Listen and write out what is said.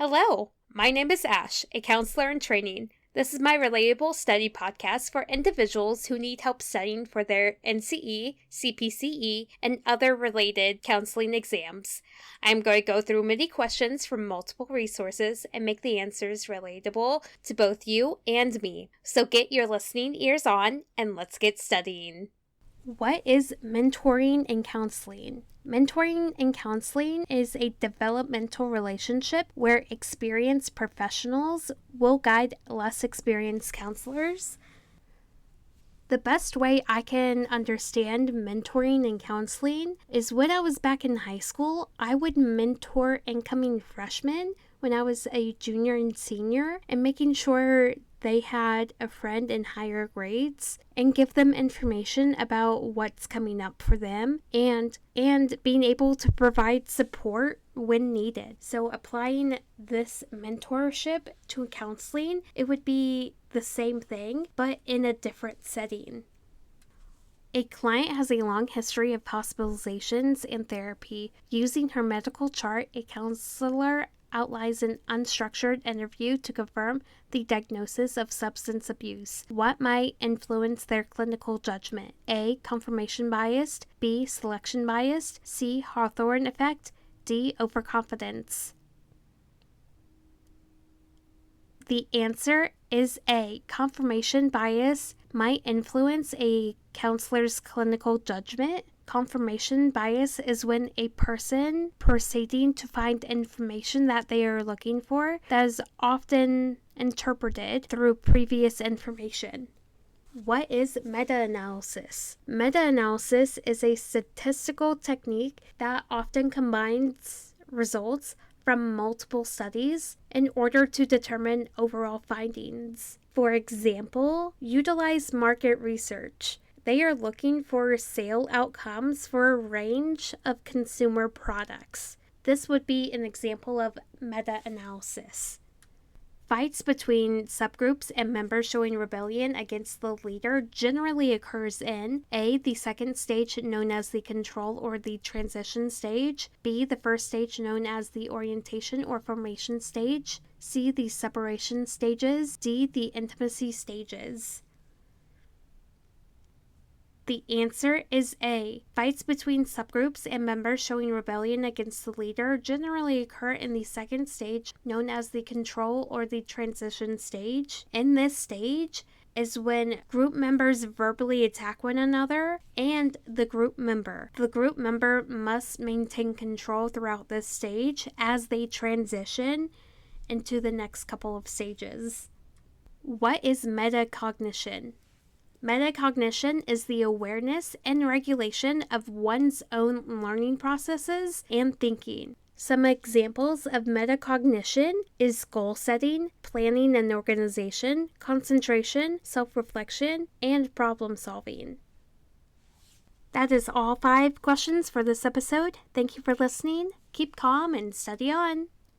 Hello, my name is Ash, a counselor in training. This is my Relatable study podcast for individuals who need help studying for their NCE, CPCE, and other related counseling exams. I'm going to go through many questions from multiple resources and make the answers relatable to both you and me. So get your listening ears on and let's get studying. What is mentoring and counseling? Mentoring and counseling is a developmental relationship where experienced professionals will guide less experienced counselors. The best way I can understand mentoring and counseling is when I was back in high school, I would mentor incoming freshmen when I was a junior and senior and making sure they had a friend in higher grades and give them information about what's coming up for them and being able to provide support when needed. So applying this mentorship to counseling, it would be the same thing, but in a different setting. A client has a long history of hospitalizations and therapy. Using her medical chart, a counselor outlines an unstructured interview to confirm the diagnosis of substance abuse. What might influence their clinical judgment? A. Confirmation bias. B. Selection bias. C. Hawthorne effect. D. Overconfidence. The answer is A. Confirmation bias might influence a counselor's clinical judgment. Confirmation bias is when a person proceeding to find information that they are looking for that is often interpreted through previous information. What is meta-analysis? Meta-analysis is a statistical technique that often combines results from multiple studies in order to determine overall findings. For example, utilize market research. They are looking for sale outcomes for a range of consumer products. This would be an example of meta-analysis. Fights between subgroups and members showing rebellion against the leader generally occurs in A. the second stage known as the control or the transition stage, B. the first stage known as the orientation or formation stage, C. the separation stages, D. the intimacy stages. The answer is A. Fights between subgroups and members showing rebellion against the leader generally occur in the second stage, known as the control or the transition stage. In this stage is when group members verbally attack one another and the group member. The group member must maintain control throughout this stage as they transition into the next couple of stages. What is metacognition? Metacognition is the awareness and regulation of one's own learning processes and thinking. Some examples of metacognition is goal setting, planning and organization, concentration, self-reflection, and problem solving. That is all 5 questions for this episode. Thank you for listening. Keep calm and study on.